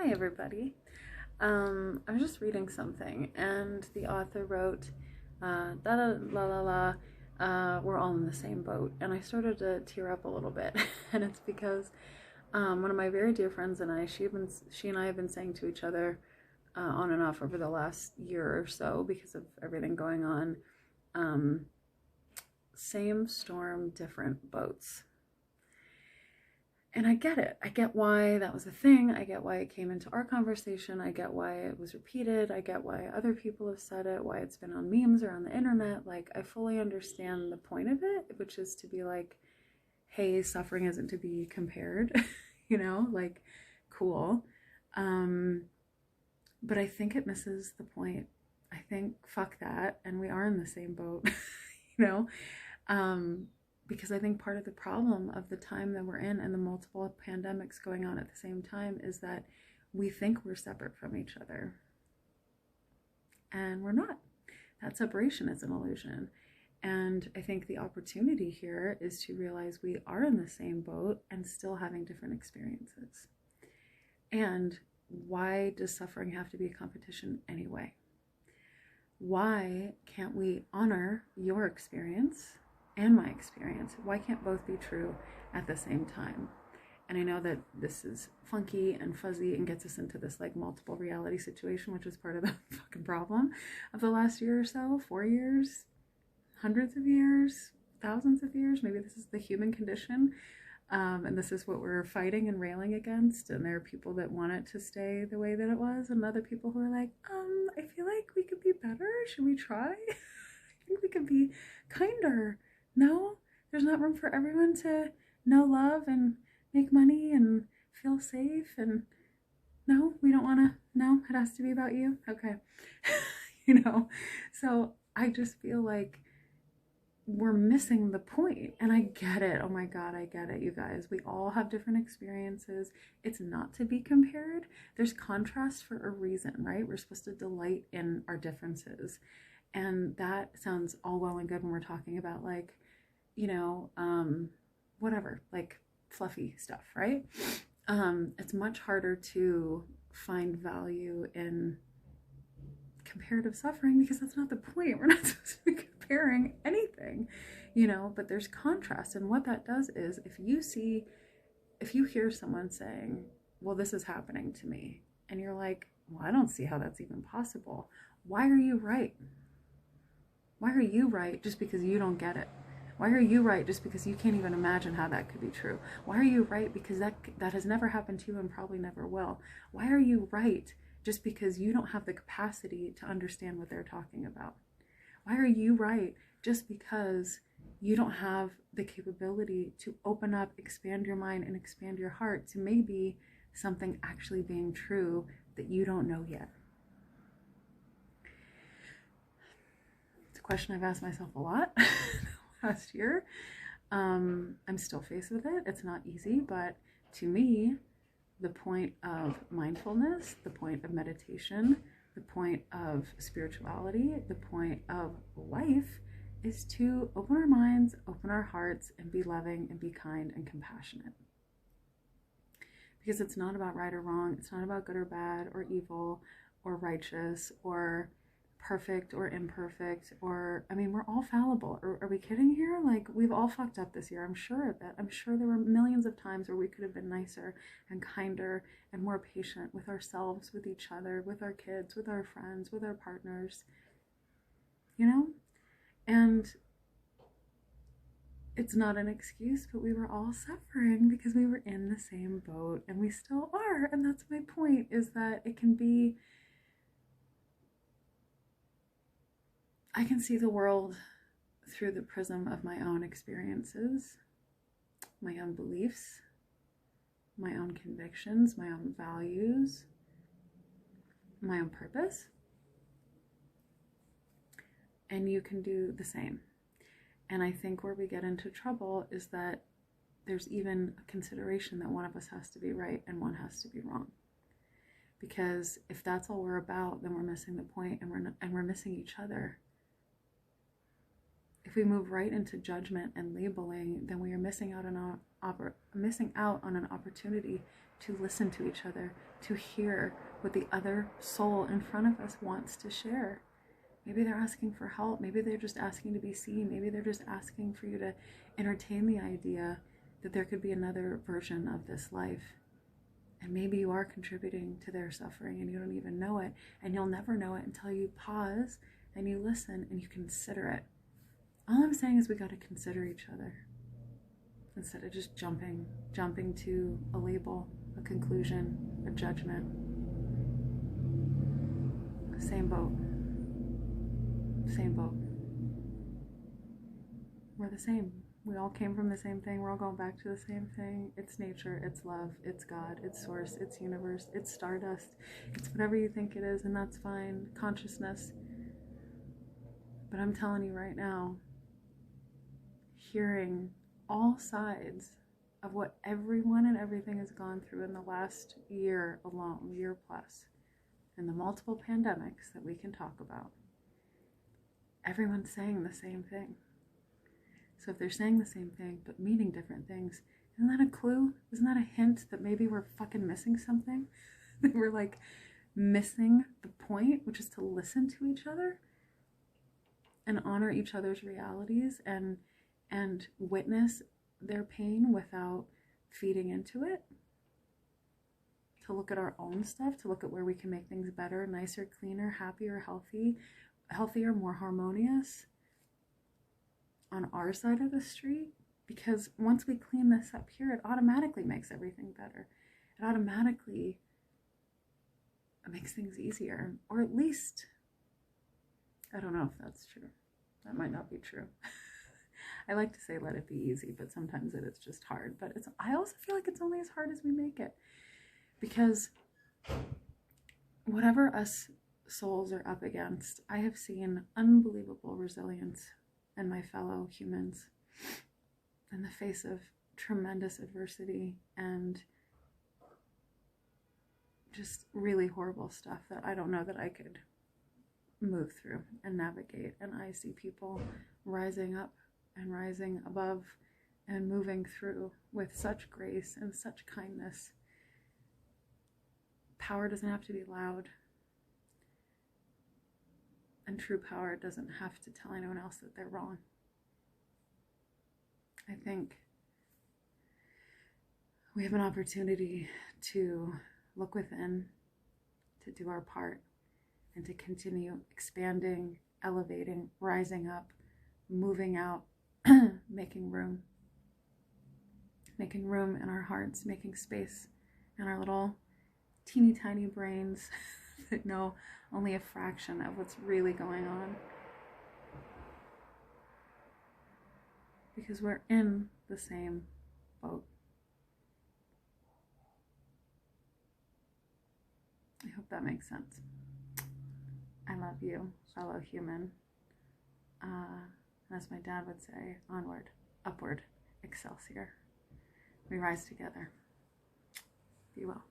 Hi, everybody. I was just reading something, and the author wrote, da da la la la, we're all in the same boat. And I started to tear up a little bit. And it's because one of my very dear friends and I, she and I have been saying to each other on and off over the last year or so because of everything going on, um, same storm, different boats. And I get it. I get why that was a thing. I get why it came into our conversation. I get why it was repeated. I get why other people have said it, why it's been on memes or on the internet. Like, I fully understand the point of it, which is to be like, hey, suffering isn't to be compared, like, cool. But I think it misses the point. I think, fuck that. And we are in the same boat, you know? Because I think part of the problem of the time that we're in and the multiple pandemics going on at the same time is that we think we're separate from each other. And we're not. That separation is an illusion. And I think the opportunity here is to realize we are in the same boat and still having different experiences. And why does suffering have to be a competition anyway? Why can't we honor your experience and my experience? Why can't both be true at the same time? And I know that this is funky and fuzzy and gets us into this like multiple reality situation, which is part of the fucking problem of the last year or so, 4 years, hundreds of years, thousands of years. Maybe this is the human condition. And this is what we're fighting and railing against. And there are people that want it to stay the way that it was, and other people who are like, I feel like we could be better. Should we try? I think we could be kinder. No, there's not room for everyone to know love and make money and feel safe. And no, we don't want to. No, it has to be about you. Okay. So I just feel like we're missing the point. And I get it. Oh my God, I get it, you guys. We all have different experiences. It's not to be compared. There's contrast for a reason, right? We're supposed to delight in our differences. And that sounds all well and good when we're talking about like, whatever, like fluffy stuff, right? It's much harder to find value in comparative suffering because that's not the point. We're not supposed to be comparing anything, but there's contrast. And what that does is if you hear someone saying, well, this is happening to me, and you're like, well, I don't see how that's even possible. Why are you right? Why are you right just because you don't get it? Why are you right just because you can't even imagine how that could be true? Why are you right because that has never happened to you and probably never will? Why are you right just because you don't have the capacity to understand what they're talking about? Why are you right just because you don't have the capability to open up, expand your mind, and expand your heart to maybe something actually being true that you don't know yet? It's a question I've asked myself a lot last year. I'm still faced with it. It's not easy, but to me, the point of mindfulness, the point of meditation, the point of spirituality, the point of life is to open our minds, open our hearts, and be loving and be kind and compassionate. Because it's not about right or wrong. It's not about good or bad or evil or righteous or perfect or imperfect, or we're all fallible. Are we kidding here? Like, we've all fucked up this year. I'm sure of it. I'm sure there were millions of times where we could have been nicer and kinder and more patient with ourselves, with each other, with our kids, with our friends, with our partners, and it's not an excuse, but we were all suffering because we were in the same boat, and we still are. And that's my point, is that it can be, I can see the world through the prism of my own experiences, my own beliefs, my own convictions, my own values, my own purpose. And you can do the same. And I think where we get into trouble is that there's even a consideration that one of us has to be right and one has to be wrong. Because if that's all we're about, then we're missing the point, and we're missing each other. If we move right into judgment and labeling, then we are missing out missing out on an opportunity to listen to each other, to hear what the other soul in front of us wants to share. Maybe they're asking for help. Maybe they're just asking to be seen. Maybe they're just asking for you to entertain the idea that there could be another version of this life. And maybe you are contributing to their suffering and you don't even know it. And you'll never know it until you pause and you listen and you consider it. All I'm saying is we got to consider each other instead of just jumping to a label, a conclusion, a judgment. Same boat. Same boat. We're the same. We all came from the same thing. We're all going back to the same thing. It's nature, it's love, it's God, it's source, it's universe, it's stardust. It's whatever you think it is, and that's fine. Consciousness. But I'm telling you right now, hearing all sides of what everyone and everything has gone through in the last year alone, year plus, and the multiple pandemics that we can talk about, everyone's saying the same thing. So if they're saying the same thing but meaning different things, isn't that a clue? Isn't that a hint that maybe we're fucking missing something? That we're like missing the point, which is to listen to each other and honor each other's realities and witness their pain without feeding into it. To look at our own stuff, to look at where we can make things better, nicer, cleaner, happier, healthier, more harmonious on our side of the street. Because once we clean this up here, it automatically makes everything better. It automatically makes things easier. Or at least, I don't know if that's true. That might not be true. I like to say let it be easy, but sometimes it is just hard. But I also feel like it's only as hard as we make it. Because whatever us souls are up against, I have seen unbelievable resilience in my fellow humans in the face of tremendous adversity and just really horrible stuff that I don't know that I could move through and navigate. And I see people rising up and rising above and moving through with such grace and such kindness. Power doesn't have to be loud. And true power doesn't have to tell anyone else that they're wrong. I think we have an opportunity to look within, to do our part, and to continue expanding, elevating, rising up, moving out, making room in our hearts, making space in our little teeny tiny brains that know only a fraction of what's really going on. Because we're in the same boat. I hope that makes sense. I love you, fellow human. As my dad would say, onward, upward, excelsior. We rise together. Be well.